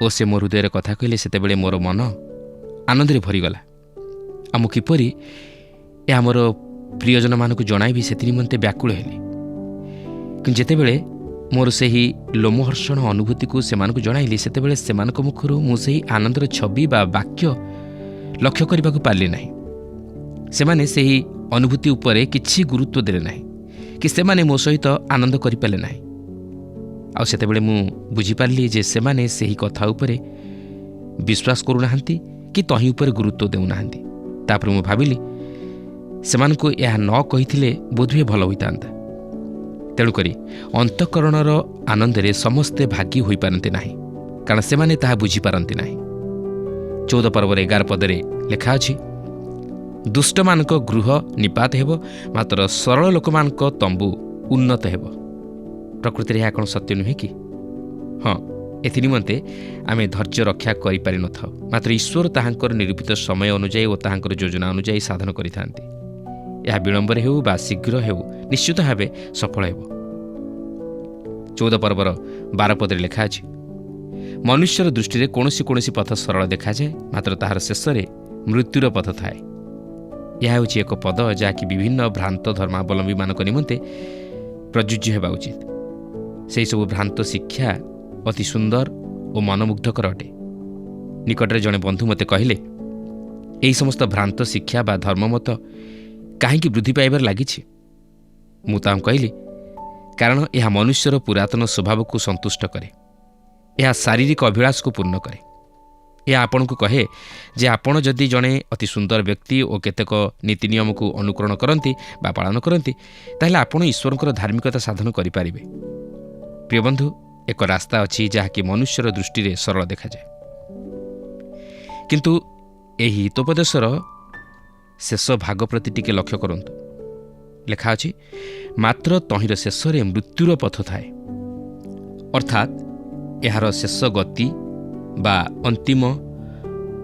ଓ ସେ ମୋ ହୃଦୟରେ କଥା କହିଲେ, ସେତେବେଳେ ମୋର ମନ ଆନନ୍ଦରେ ଭରିଗଲା। ଆଉ ମୁଁ କିପରି ଏହା ମୋର ପ୍ରିୟଜନମାନଙ୍କୁ ଜଣାଇବି ସେଥି ନିମନ୍ତେ ବ୍ୟାକୁଳ ହେଲି। କିନ୍ତୁ ଯେତେବେଳେ ମୋର ସେହି ଲୋମହର୍ଷଣ ଅନୁଭୂତିକୁ ସେମାନଙ୍କୁ ଜଣାଇଲି, ସେତେବେଳେ ସେମାନଙ୍କ ମୁଖରୁ ମୁଁ ସେହି ଆନନ୍ଦର ଛବି ବା ବାକ୍ୟ ଲକ୍ଷ୍ୟ କରିବାକୁ ପାରିଲି ନାହିଁ। ସେମାନେ ସେହି ଅନୁଭୂତି ଉପରେ କିଛି ଗୁରୁତ୍ୱ ଦେଲେ ନାହିଁ କି ସେମାନେ ମୋ ସହିତ ଆନନ୍ଦ କରିପାରିଲେ ନାହିଁ। ଆଉ ସେତେବେଳେ ମୁଁ ବୁଝିପାରିଲି ଯେ ସେମାନେ ସେହି କଥା ଉପରେ ବିଶ୍ୱାସ କରୁନାହାନ୍ତି କି ତହିଁ ଉପରେ ଗୁରୁତ୍ୱ ଦେଉନାହାନ୍ତି। ତାପରେ ମୁଁ ଭାବିଲି, ସେମାନଙ୍କୁ ଏହା ନ କହିଥିଲେ ବୋଧହୁଏ ଭଲ ହୋଇଥାନ୍ତା। ତେଣୁକରି ଅନ୍ତଃକରଣର ଆନନ୍ଦରେ ସମସ୍ତେ ଭାଗୀ ହୋଇପାରନ୍ତି ନାହିଁ, କାରଣ ସେମାନେ ତାହା ବୁଝିପାରନ୍ତି ନାହିଁ। 14 ପର୍ବର 11 ପଦରେ ଲେଖା ଅଛି, ଦୁଷ୍ଟମାନଙ୍କ ଗୃହ ନିପାତ ହେବ, ମାତ୍ର ସରଳ ଲୋକମାନଙ୍କ ତମ୍ବୁ ଉନ୍ନତ ହେବ। ପ୍ରକୃତିରେ ଏହା କ'ଣ ସତ୍ୟ ନୁହେଁ କି? ହଁ, ଏଥି ନିମନ୍ତେ ଆମେ ଧୈର୍ଯ୍ୟ ରକ୍ଷା କରିପାରିନଥାଉ, ମାତ୍ର ଈଶ୍ୱର ତାହାଙ୍କର ନିରୂପିତ ସମୟ ଅନୁଯାୟୀ ଓ ତାହାଙ୍କର ଯୋଜନା ଅନୁଯାୟୀ ସାଧନ କରିଥାନ୍ତି। ଏହା ବିଳମ୍ବରେ ହେଉ ବା ଶୀଘ୍ର ହେଉ, ନିଶ୍ଚିତ ଭାବେ ସଫଳ ହେବ। 14 ପର୍ବର 12 ପଦରେ ଲେଖା ଅଛି, ମନୁଷ୍ୟର ଦୃଷ୍ଟିରେ କୌଣସି ପଥ ସରଳ ଦେଖାଯାଏ, ମାତ୍ର ତାହାର ଶେଷରେ ମୃତ୍ୟୁର ପଥ ଥାଏ। ଏହା ହେଉଛି ଏକ ପଦ ଯାହାକି ବିଭିନ୍ନ ଭ୍ରାନ୍ତ ଧର୍ମାବଲମ୍ବୀମାନଙ୍କ ନିମନ୍ତେ ପ୍ରଯୁଜ୍ୟ ହେବା ଉଚିତ। ସେହିସବୁ ଭ୍ରାନ୍ତ ଶିକ୍ଷା ଅତି ସୁନ୍ଦର ଓ ମନମୁଗ୍ଧକର ଅଟେ। ନିକଟରେ ଜଣେ ବନ୍ଧୁ ମୋତେ କହିଲେ, ଏହି ସମସ୍ତ ଭ୍ରାନ୍ତ ଶିକ୍ଷା ବା ଧର୍ମମତ କାହିଁକି ବୃଦ୍ଧି ପାଇବାରେ ଲାଗିଛି? ମୁଁ ତାଙ୍କୁ କହିଲି, କାରଣ ଏହା ମନୁଷ୍ୟର ପୁରାତନ ସ୍ୱଭାବକୁ ସନ୍ତୁଷ୍ଟ କରେ। ଏହା ଶାରୀରିକ ଅଭିଳାଷକୁ ପୂର୍ଣ୍ଣ କରେ। ଏହା ଆପଣଙ୍କୁ କହେ ଯେ ଆପଣ ଯଦି ଜଣେ ଅତି ସୁନ୍ଦର ବ୍ୟକ୍ତି ଓ କେତେକ ନୀତି ନିୟମକୁ ଅନୁକରଣ କରନ୍ତି ବା ପାଳନ କରନ୍ତି, ତାହେଲେ ଆପଣ ଈଶ୍ୱରଙ୍କର ଧାର୍ମିକତା ସାଧନ କରିପାରିବେ। ପ୍ରିୟ ବନ୍ଧୁ, ଏକ ରାସ୍ତା ଅଛି ଯାହାକି ମନୁଷ୍ୟର ଦୃଷ୍ଟିରେ ସରଳ ଦେଖାଯାଏ, କିନ୍ତୁ ଏହି ହିତୋପଦେଶର ଶେଷ ଭାଗ ପ୍ରତି ଟିକେ ଲକ୍ଷ୍ୟ କରନ୍ତୁ। ଲେଖା ଅଛି, ମାତ୍ର ତହିଁର ଶେଷରେ ମୃତ୍ୟୁର ପଥ ଥାଏ। ଅର୍ଥାତ୍ ଏହାର ଶେଷ ଗତି ବା ଅନ୍ତିମ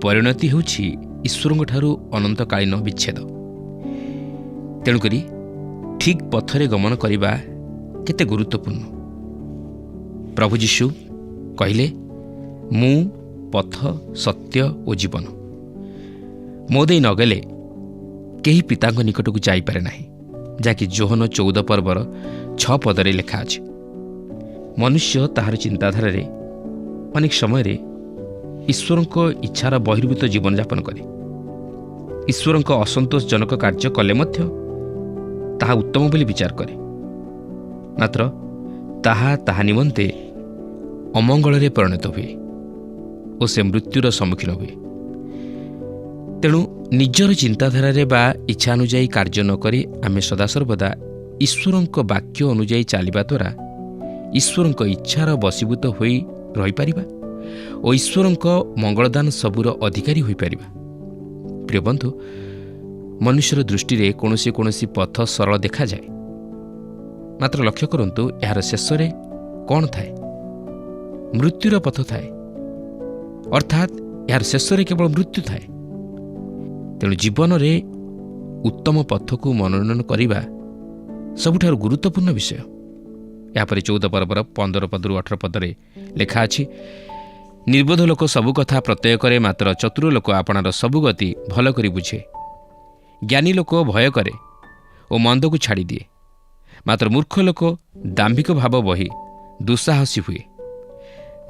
ପରିଣତି ହେଉଛି ଈଶ୍ୱରଙ୍କଠାରୁ ଅନନ୍ତକାଳୀନ ବିଚ୍ଛେଦ। ତେଣୁକରି ଠିକ୍ ପଥରେ ଗମନ କରିବା କେତେ ଗୁରୁତ୍ୱପୂର୍ଣ୍ଣ। ପ୍ରଭୁ ଯୀଶୁ କହିଲେ, ମୁଁ ପଥ, ସତ୍ୟ ଓ ଜୀବନ। ମୋ ଦେଇ ନଗଲେ କେହି ପିତାଙ୍କ ନିକଟକୁ ଯାଇପାରେ ନାହିଁ, ଯାହାକି ଯୋହନ 14 ପର୍ବର 6 ପଦରେ ଲେଖା ଅଛି। ମନୁଷ୍ୟ ତାହାର ଚିନ୍ତାଧାରାରେ ଅନେକ ସମୟରେ ଈଶ୍ୱରଙ୍କ ଇଚ୍ଛାର ବହିର୍ଭୂତ ଜୀବନଯାପନ କରେ। ଈଶ୍ୱରଙ୍କ ଅସନ୍ତୋଷଜନକ କାର୍ଯ୍ୟ କଲେ ମଧ୍ୟ ତାହା ଉତ୍ତମ ବୋଲି ବିଚାର କରେ, ମାତ୍ର ତାହା ନିମନ୍ତେ ଅମଙ୍ଗଳରେ ପରିଣତ ହୁଏ ଓ ସେ ମୃତ୍ୟୁର ସମ୍ମୁଖୀନ ହୁଏ। ତେଣୁ ନିଜର ଚିନ୍ତାଧାରାରେ ବା ଇଚ୍ଛା ଅନୁଯାୟୀ କାର୍ଯ୍ୟ ନ କରି ଆମେ ସଦାସର୍ବଦା ଈଶ୍ୱରଙ୍କ ବାକ୍ୟ ଅନୁଯାୟୀ ଚାଲିବା ଦ୍ୱାରା ଈଶ୍ୱରଙ୍କ ଇଚ୍ଛାର ବଶୀଭୂତ ହୋଇ ରହିପାରିବା ଓ ଈଶ୍ୱରଙ୍କ ମଙ୍ଗଳଦାନ ସବୁର ଅଧିକାରୀ ହୋଇପାରିବା। ପ୍ରିୟ ବନ୍ଧୁ, ମନୁଷ୍ୟର ଦୃଷ୍ଟିରେ କୌଣସି ପଥ ସରଳ ଦେଖାଯାଏ, ମାତ୍ର ଲକ୍ଷ୍ୟ କରନ୍ତୁ ଏହାର ଶେଷରେ କ'ଣ ଥାଏ? ମୃତ୍ୟୁର ପଥ ଥାଏ। ଅର୍ଥାତ୍ ଏହାର ଶେଷରେ କେବଳ ମୃତ୍ୟୁ ଥାଏ। ତେଣୁ ଜୀବନରେ ଉତ୍ତମ ପଥକୁ ମନୋନୟନ କରିବା ସବୁଠାରୁ ଗୁରୁତ୍ୱପୂର୍ଣ୍ଣ ବିଷୟ। ଏହାପରେ 14 ପର୍ବର 15 ପଦରୁ 18 ପଦରେ ଲେଖା ଅଛି, ନିର୍ବୋଧ ଲୋକ ସବୁ କଥା ପ୍ରତ୍ୟୟ କରେ, ମାତ୍ର ଚତୁର ଲୋକ ଆପଣାର ସବୁ ଗତି ଭଲ କରି ବୁଝେ। ଜ୍ଞାନୀ ଲୋକ ଭୟ କରେ ଓ ମନ୍ଦକୁ ଛାଡ଼ିଦିଏ, ମାତ୍ର ମୂର୍ଖ ଲୋକ ଦାମ୍ଭିକ ଭାବ ବହି ଦୁଃସାହସୀ ହୁଏ।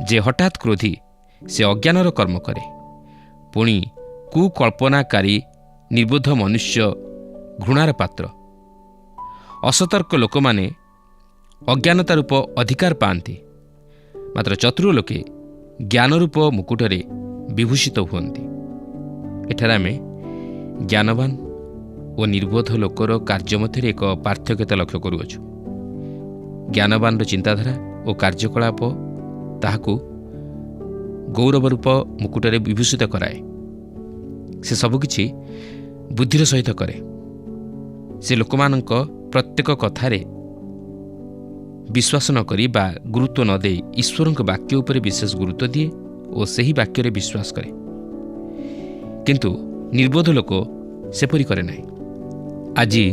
ଯେ ହଠାତ୍ କ୍ରୋଧୀ ସେ ଅଜ୍ଞାନର କର୍ମ କରେ, ପୁଣି କୁକଳ୍ପନାକାରୀ ନିର୍ବୋଧ ମନୁଷ୍ୟ ଘୃଣାର ପାତ୍ର। ଅସତର୍କ ଲୋକମାନେ ଅଜ୍ଞାନତା ରୂପ ଅଧିକାର ପାଆନ୍ତି, ମାତ୍ର ଚତୁର ଲୋକେ ଜ୍ଞାନରୂପ ମୁକୁଟରେ ବିଭୂଷିତ ହୁଅନ୍ତି। ଏଠାରେ ଆମେ ଜ୍ଞାନବାନ ଓ ନିର୍ବୋଧ ଲୋକର କାର୍ଯ୍ୟ ମଧ୍ୟରେ ଏକ ପାର୍ଥକ୍ୟତା ଲକ୍ଷ୍ୟ କରୁଅଛୁ। ଜ୍ଞାନବାନର ଚିନ୍ତାଧାରା ଓ କାର୍ଯ୍ୟକଳାପ ତାହାକୁ ଗୌରବ ରୂପ ମୁକୁଟରେ ବିଭୂଷିତ କରାଏ। ସେ ସବୁକିଛି ବୁଦ୍ଧିର ସହିତ କରେ। ସେ ଲୋକମାନଙ୍କ ପ୍ରତ୍ୟେକ କଥାରେ ବିଶ୍ୱାସ ନ କରି ବା ଗୁରୁତ୍ୱ ନ ଦେଇ ଈଶ୍ୱରଙ୍କ ବାକ୍ୟ ଉପରେ ବିଶେଷ ଗୁରୁତ୍ୱ ଦିଏ ଓ ସେହି ବାକ୍ୟରେ ବିଶ୍ୱାସ କରେ। କିନ୍ତୁ ନିର୍ବୋଧ ଲୋକ ସେପରି କରେ ନାହିଁ। ଆଜି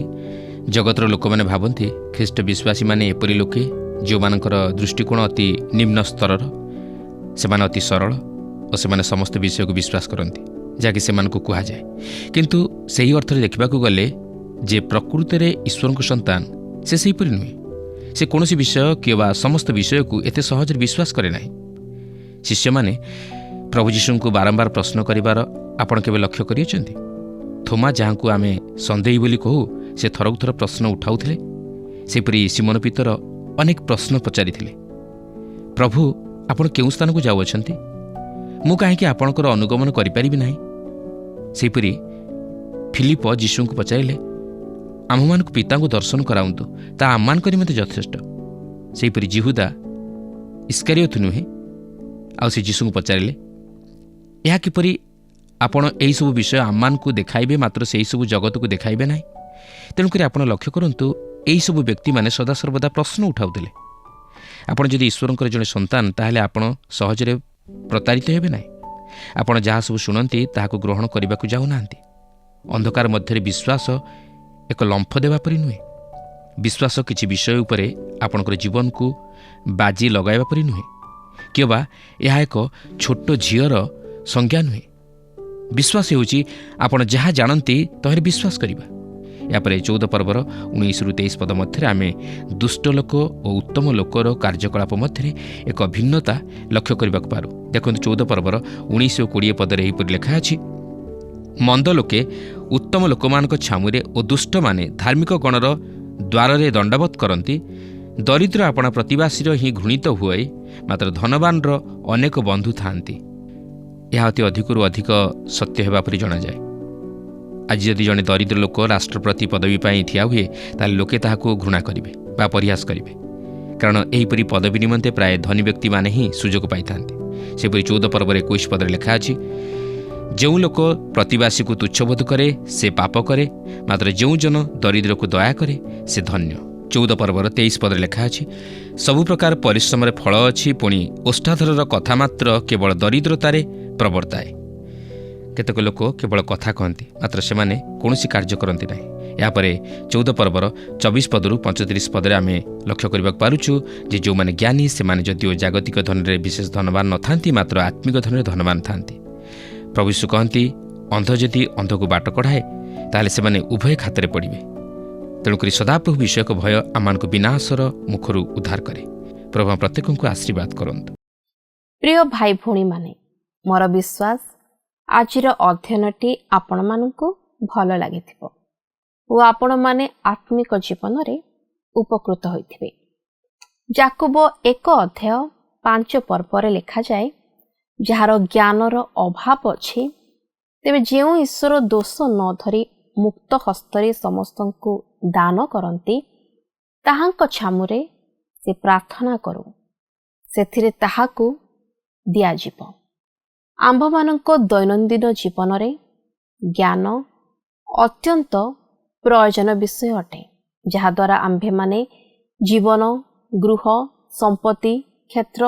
ଜଗତର ଲୋକମାନେ ଭାବନ୍ତି ଖ୍ରୀଷ୍ଟ ବିଶ୍ୱାସୀମାନେ ଏପରି ଲୋକେ ଯେଉଁମାନଙ୍କର ଦୃଷ୍ଟିକୋଣ ଅତି ନିମ୍ନ ସ୍ତରର, ସେମାନେ ଅତି ସରଳ ଓ ସେମାନେ ସମସ୍ତ ବିଷୟକୁ ବିଶ୍ୱାସ କରନ୍ତି, ଯାହାକି ସେମାନଙ୍କୁ କୁହାଯାଏ। କିନ୍ତୁ ସେହି ଅର୍ଥରେ ଦେଖିବାକୁ ଗଲେ ଯେ ପ୍ରକୃତରେ ଈଶ୍ୱରଙ୍କ ସନ୍ତାନ ସେ ସେହିପରି ନୁହେଁ। ସେ କୌଣସି ବିଷୟ କିମ୍ବା ସମସ୍ତ ବିଷୟକୁ ଏତେ ସହଜରେ ବିଶ୍ୱାସ କରେ ନାହିଁ। ଶିଷ୍ୟମାନେ ପ୍ରଭୁ ଯୀଶୁଙ୍କୁ ବାରମ୍ବାର ପ୍ରଶ୍ନ କରିବାର ଆପଣ କେବେ ଲକ୍ଷ୍ୟ କରିଛନ୍ତି? ଥୋମା, ଯାହାଙ୍କୁ ଆମେ ସନ୍ଦେହୀ ବୋଲି କହୁ, ସେ ଥରକୁ ଥର ପ୍ରଶ୍ନ ଉଠାଉଥିଲେ। ସେହିପରି ସିମୋନ ପିତର ଅନେକ ପ୍ରଶ୍ନ ପଚାରିଥିଲେ, ପ୍ରଭୁ ଆପଣ କେଉଁ ସ୍ଥାନକୁ ଯାଉଅଛନ୍ତି? ମୁଁ କାହିଁକି ଆପଣଙ୍କର ଅନୁଗମନ କରିପାରିବି ନାହିଁ? ସେହିପରି ଫିଲିପ ଯୀଶୁଙ୍କୁ ପଚାରିଲେ, ଆମ୍ଭମାନଙ୍କୁ ପିତାଙ୍କୁ ଦର୍ଶନ କରାନ୍ତୁ, ତାହା ଆମମାନଙ୍କ ନିମନ୍ତେ ଯଥେଷ୍ଟ। ସେହିପରି ଜିହୁଦା ଇସ୍କାରିଓତ ନୁହେଁ, ଆଉ ସେ ଯୀଶୁଙ୍କୁ ପଚାରିଲେ, ଏହା କିପରି ଆପଣ ଏହିସବୁ ବିଷୟ ଆମମାନଙ୍କୁ ଦେଖାଇବେ, ମାତ୍ର ସେହିସବୁ ଜଗତକୁ ଦେଖାଇବେ ନାହିଁ? ତେଣୁକରି ଆପଣ ଲକ୍ଷ୍ୟ କରନ୍ତୁ, ଏହିସବୁ ବ୍ୟକ୍ତିମାନେ ସଦାସର୍ବଦା ପ୍ରଶ୍ନ ଉଠାଉଥିଲେ। ଆପଣ ଯଦି ଈଶ୍ୱରଙ୍କର ଜଣେ ସନ୍ତାନ, ତାହେଲେ ଆପଣ ସହଜରେ ପ୍ରତାରିତ ହେବେ ନାହିଁ। ଆପଣ ଯାହା ସବୁ ଶୁଣନ୍ତି ତାହାକୁ ଗ୍ରହଣ କରିବାକୁ ଯାଉନାହାନ୍ତି। ଅନ୍ଧକାର ମଧ୍ୟରେ ବିଶ୍ୱାସ ଏକ ଲମ୍ଫ ଦେବା ପରି ନୁହେଁ। ବିଶ୍ୱାସ କିଛି ବିଷୟ ଉପରେ ଆପଣଙ୍କର ଜୀବନକୁ ବାଜି ଲଗାଇବା ପରି ନୁହେଁ, କିମ୍ବା ଏହା ଏକ ଛୋଟ ଝିଅର ସଂଜ୍ଞା ନୁହେଁ। ବିଶ୍ୱାସ ହେଉଛି ଆପଣ ଯାହା ଜାଣନ୍ତି ତହିଁରେ ବିଶ୍ୱାସ କରିବା। ଏହାପରେ 14 ପର୍ବର 19-23 ପଦ ମଧ୍ୟରେ ଆମେ ଦୁଷ୍ଟ ଲୋକ ଓ ଉତ୍ତମ ଲୋକର କାର୍ଯ୍ୟକଳାପ ମଧ୍ୟରେ ଏକ ଭିନ୍ନତା ଲକ୍ଷ୍ୟ କରିବାକୁ ପାରୁ। ଦେଖନ୍ତୁ 14 ପର୍ବର 19 ଓ 20 ପଦରେ ଏହିପରି ଲେଖା ଅଛି, ମନ୍ଦ ଲୋକେ ଉତ୍ତମ ଲୋକମାନଙ୍କ ଛାମୁରେ ଓ ଦୁଷ୍ଟମାନେ ଧାର୍ମିକ ଗଣର ଦ୍ୱାରରେ ଦଣ୍ଡବତ କରନ୍ତି। ଦରିଦ୍ର ଆପଣା ପ୍ରତିବାସୀର ହିଁ ଘୃଣିତ ହୁଏ, ମାତ୍ର ଧନବାନର ଅନେକ ବନ୍ଧୁ ଥାଆନ୍ତି। ଏହା ଅତି ଅଧିକରୁ ଅଧିକ ସତ୍ୟ ହେବା ପରି ଜଣାଯାଏ। ଆଜି ଯଦି ଜଣେ ଦରିଦ୍ର ଲୋକ ରାଷ୍ଟ୍ରପତି ପଦବୀ ପାଇଁ ଠିଆ ହୁଏ, ତାହେଲେ ଲୋକେ ତାହାକୁ ଘୃଣା କରିବେ ବା ପରିହାସ କରିବେ, କାରଣ ଏହିପରି ପଦବୀ ନିମନ୍ତେ ପ୍ରାୟ ଧନୀ ବ୍ୟକ୍ତିମାନେ ହିଁ ସୁଯୋଗ ପାଇଥାନ୍ତି। ସେପରି 14 ପର୍ବରେ 21 ପଦରେ ଲେଖା ଅଛି, ଯେଉଁ ଲୋକ ପ୍ରତିବାସୀକୁ ତୁଚ୍ଛବୋଧ କରେ ସେ ପାପ କରେ, ମାତ୍ର ଯେଉଁ ଜନ ଦରିଦ୍ରକୁ ଦୟା କରେ ସେ ଧନ୍ୟ। 14 ପର୍ବର 23 ପଦରେ ଲେଖା ଅଛି, ସବୁ ପ୍ରକାର ପରିଶ୍ରମରେ ଫଳ ଅଛି, ପୁଣି ଓଷ୍ଠାଧରର କଥା ମାତ୍ର କେବଳ ଦରିଦ୍ରତାରେ ପ୍ରବର୍ତ୍ତାଏ। କେତେକ ଲୋକ କେବଳ କଥା କହନ୍ତି, ମାତ୍ର ସେମାନେ କୌଣସି କାର୍ଯ୍ୟ କରନ୍ତି ନାହିଁ। ଏହାପରେ 14 ପର୍ବର 24 ପଦରୁ 35 ପଦରେ ଆମେ ଲକ୍ଷ୍ୟ କରିବାକୁ ପାରୁଛୁ ଯେ ଯେଉଁମାନେ ଜ୍ଞାନୀ ସେମାନେ ଯଦିଓ ଜାଗତିକ ଧନରେ ବିଶେଷ ଧନବାନ ନଥାନ୍ତି, ମାତ୍ର ଆତ୍ମିକ ଧନରେ ଧନବାନ ଥାନ୍ତି। ପ୍ରଭୁ ଯୀଶୁ କହନ୍ତି, ଅନ୍ଧ ଯଦି ଅନ୍ଧକୁ ବାଟ କଢ଼ାଏ ତାହେଲେ ସେମାନେ ଉଭୟ ଖାତରେ ପଡ଼ିବେ। ତେଣୁକରି ସଦାପ୍ରଭୁ ବିଷୟକ ଭୟ ଆମମାନଙ୍କୁ ବିନାଶର ମୁଖରୁ ଉଦ୍ଧାର କରେ। ପ୍ରଭୁ ପ୍ରତ୍ୟେକଙ୍କୁ ଆଶୀର୍ବାଦ କରନ୍ତୁ।
ପ୍ରିୟ ଭାଇ ଭଉଣୀମାନେ, ମୋର ବିଶ୍ୱାସ ଆଜିର ଅଧ୍ୟୟନଟି ଆପଣମାନଙ୍କୁ ଭଲ ଲାଗିଥିବ ଓ ଆପଣମାନେ ଆତ୍ମିକ ଜୀବନରେ ଉପକୃତ ହୋଇଥିବେ। ଯାକୁବ 1 ଅଧ୍ୟାୟ 5 ପର୍ବରେ ଲେଖାଯାଏ, ଯାହାର ଜ୍ଞାନର ଅଭାବ ଅଛି, ତେବେ ଯେଉଁ ଈଶ୍ୱର ଦୋଷ ନ ଧରି ମୁକ୍ତ ହସ୍ତରେ ସମସ୍ତଙ୍କୁ ଦାନ କରନ୍ତି, ତାହାଙ୍କ ଛାମୁରେ ସେ ପ୍ରାର୍ଥନା କରୁ, ସେଥିରେ ତାହାକୁ ଦିଆଯିବ। ଆମ୍ଭମାନଙ୍କ ଦୈନନ୍ଦିନ ଜୀବନରେ ଜ୍ଞାନ ଅତ୍ୟନ୍ତ ପ୍ରୟୋଜନ ବିଷୟ ଅଟେ, ଯାହାଦ୍ୱାରା ଆମ୍ଭେମାନେ ଜୀବନ, ଗୃହ, ସମ୍ପତ୍ତି, କ୍ଷେତ୍ର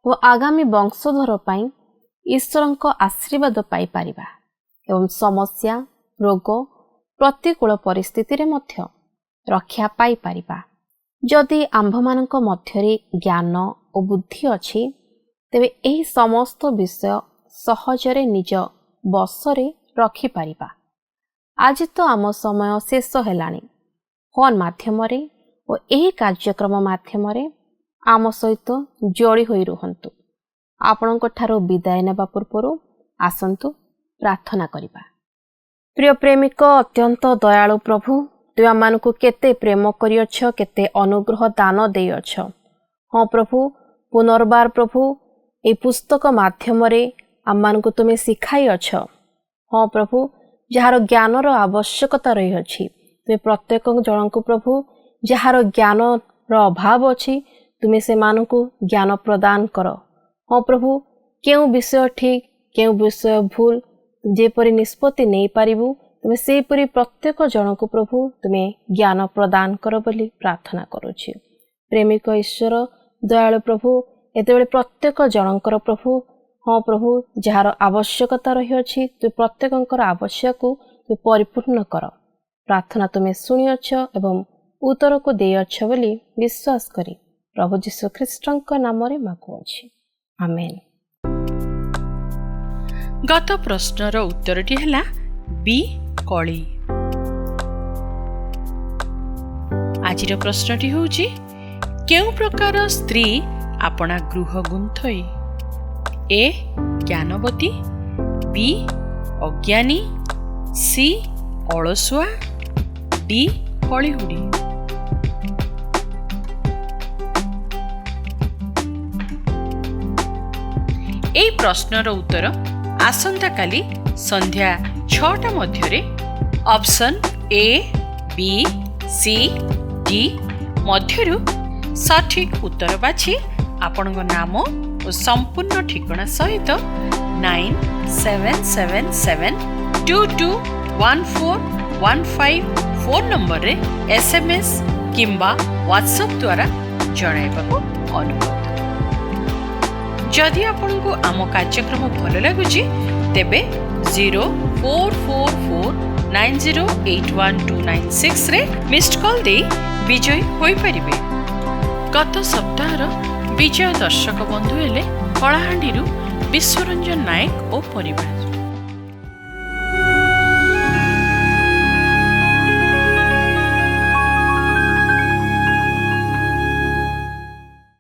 ଓ ଆଗାମୀ ବଂଶଧର ପାଇଁ ଈଶ୍ୱରଙ୍କ ଆଶୀର୍ବାଦ ପାଇପାରିବା ଏବଂ ସମସ୍ୟା, ରୋଗ, ପ୍ରତିକୂଳ ପରିସ୍ଥିତିରେ ମଧ୍ୟ ରକ୍ଷା ପାଇପାରିବା। ଯଦି ଆମ୍ଭମାନଙ୍କ ମଧ୍ୟରେ ଜ୍ଞାନ ଓ ବୁଦ୍ଧି ଅଛି, ତେବେ ଏହି ସମସ୍ତ ବିଷୟ ସହଜରେ ନିଜ ବଶରେ ରଖିପାରିବା। ଆଜି ତ ଆମ ସମୟ ଶେଷ ହେଲାଣି। ଫୋନ୍ ମାଧ୍ୟମରେ ଓ ଏହି କାର୍ଯ୍ୟକ୍ରମ ମାଧ୍ୟମରେ ଆମ ସହିତ ଯୋଡ଼ି ହୋଇ ରୁହନ୍ତୁ। ଆପଣଙ୍କ ଠାରୁ ବିଦାୟ ନେବା ପୂର୍ବରୁ ଆସନ୍ତୁ ପ୍ରାର୍ଥନା କରିବା। ପ୍ରିୟ ପ୍ରେମିକ, ଅତ୍ୟନ୍ତ ଦୟାଳୁ ପ୍ରଭୁ, ତୁମେ ଆମମାନଙ୍କୁ କେତେ ପ୍ରେମ କରିଅଛ, କେତେ ଅନୁଗ୍ରହ ଦାନ ଦେଇଅଛ। ହଁ ପ୍ରଭୁ, ପୁନର୍ବାର ପ୍ରଭୁ ଏହି ପୁସ୍ତକ ମାଧ୍ୟମରେ ଆମମାନଙ୍କୁ ତୁମେ ଶିଖାଇଅଛ। ହଁ ପ୍ରଭୁ, ଯାହାର ଜ୍ଞାନର ଆବଶ୍ୟକତା ରହିଅଛି, ତୁମେ ପ୍ରତ୍ୟେକ ଜଣଙ୍କୁ ପ୍ରଭୁ ଯାହାର ଜ୍ଞାନର ଅଭାବ ଅଛି, ତୁମେ ସେମାନଙ୍କୁ ଜ୍ଞାନ ପ୍ରଦାନ କର। ହଁ ପ୍ରଭୁ, କେଉଁ ବିଷୟ ଠିକ୍, କେଉଁ ବିଷୟ ଭୁଲ, ଯେପରି ନିଷ୍ପତ୍ତି ନେଇପାରିବୁ, ତୁମେ ସେହିପରି ପ୍ରତ୍ୟେକ ଜଣଙ୍କୁ ପ୍ରଭୁ ତୁମେ ଜ୍ଞାନ ପ୍ରଦାନ କର ବୋଲି ପ୍ରାର୍ଥନା କରୁଛି। ପ୍ରେମିକ ଈଶ୍ୱର, ଦୟାଳୁ ପ୍ରଭୁ, ଏତେବେଳେ ପ୍ରତ୍ୟେକ ଜଣଙ୍କର ପ୍ରଭୁ, ହଁ ପ୍ରଭୁ, ଯାହାର ଆବଶ୍ୟକତା ରହିଅଛି, ତୁମେ ପ୍ରତ୍ୟେକଙ୍କର ଆବଶ୍ୟକକୁ ତୁମେ ପରିପୂର୍ଣ୍ଣ କର। ପ୍ରାର୍ଥନା ତୁମେ ଶୁଣିଅଛ ଏବଂ ଉତ୍ତରକୁ ଦେଇଅଛ ବୋଲି ବିଶ୍ୱାସ କରି ପ୍ରଭୁ ଯୀଶୁ ଖ୍ରୀଷ୍ଟଙ୍କ ନାମରେ ମାଗୁଅଛି, ଆମେନ୍।
ଗତ ପ୍ରଶ୍ନର ଉତ୍ତରଟି ହେଲା ବି କଳି। ଆଜିର ପ୍ରଶ୍ନଟି ହେଉଛି, କେଉଁ ପ୍ରକାର ସ୍ତ୍ରୀ ଆପଣା ଗୃହ ଗୁନ୍ଥଇ? ଏ ଜ୍ଞାନବତୀ, ବି ଅଜ୍ଞାନୀ, ସି ଅଳସୁଆ, ଡି କଳିହୁଡ଼ି। ଏହି ପ୍ରଶ୍ନର ଉତ୍ତର ଆସନ୍ତାକାଲି ସନ୍ଧ୍ୟା 6ଟା ମଧ୍ୟରେ option A, B, C, D ମଧ୍ୟରୁ ସଠିକ୍ ଉତ୍ତର ବାଛି ଆପଣଙ୍କ ନାମ ଓ ସମ୍ପୂର୍ଣ୍ଣ ଠିକଣା ସହିତ 9777221415 ଫୋନ୍ ନମ୍ବରରେ SMS କିମ୍ବା ହ୍ୱାଟ୍ସଆପ୍ ଦ୍ୱାରା ଜଣାଇବାକୁ ଅନୁରୋଧ। ଯଦି ଆପଣଙ୍କୁ ଆମ କାର୍ଯ୍ୟକ୍ରମ ଭଲ ଲାଗୁଛି, ତେବେ 044490812996ରେ ମିସ୍ଡ କଲ୍ ଦେଇ ବିଜୟୀ ହୋଇପାରିବେ। ଗତ ସପ୍ତାହର ବିଜୟ ଦର୍ଶକ ବନ୍ଧୁ ହେଲେ କଳାହାଣ୍ଡିରୁ ବିଶ୍ୱରଞ୍ଜନ ନାୟକ ଓ ପରିବାର।